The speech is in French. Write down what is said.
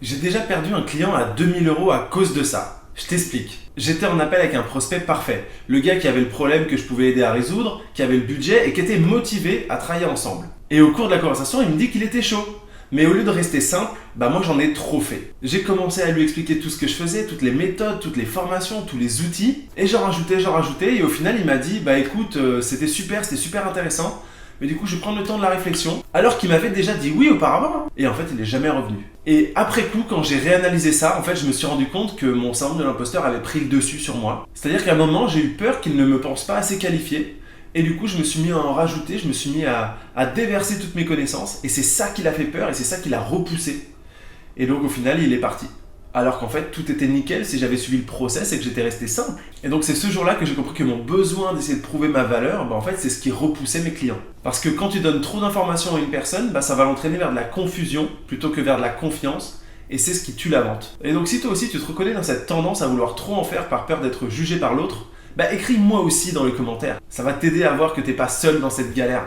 J'ai déjà perdu un client à 2 000 € à cause de ça. Je t'explique. J'étais en appel avec un prospect parfait. Le gars qui avait le problème que je pouvais aider à résoudre, qui avait le budget et qui était motivé à travailler ensemble. Et au cours de la conversation, il me dit qu'il était chaud. Mais au lieu de rester simple, moi j'en ai trop fait. J'ai commencé à lui expliquer tout ce que je faisais, toutes les méthodes, toutes les formations, tous les outils. Et j'en rajoutais. Et au final, il m'a dit, écoute, c'était super intéressant. Mais du coup, je vais prendre le temps de la réflexion. Alors qu'il m'avait déjà dit oui auparavant. Et en fait, il n'est jamais revenu. Et après coup, quand j'ai réanalysé ça, en fait, je me suis rendu compte que mon syndrome de l'imposteur avait pris le dessus sur moi. C'est-à-dire qu'à un moment, j'ai eu peur qu'il ne me pense pas assez qualifié. Et du coup, je me suis mis à en rajouter, je me suis mis à déverser toutes mes connaissances. Et c'est ça qui l'a fait peur et c'est ça qui l'a repoussé. Et donc, au final, il est parti. Alors qu'en fait, tout était nickel si j'avais suivi le process et que j'étais resté simple. Et donc, c'est ce jour-là que j'ai compris que mon besoin d'essayer de prouver ma valeur, en fait, c'est ce qui repoussait mes clients. Parce que quand tu donnes trop d'informations à une personne, ça va l'entraîner vers de la confusion plutôt que vers de la confiance. Et c'est ce qui tue la vente. Et donc, si toi aussi tu te reconnais dans cette tendance à vouloir trop en faire par peur d'être jugé par l'autre, écris moi aussi dans les commentaires. Ça va t'aider à voir que t'es pas seul dans cette galère.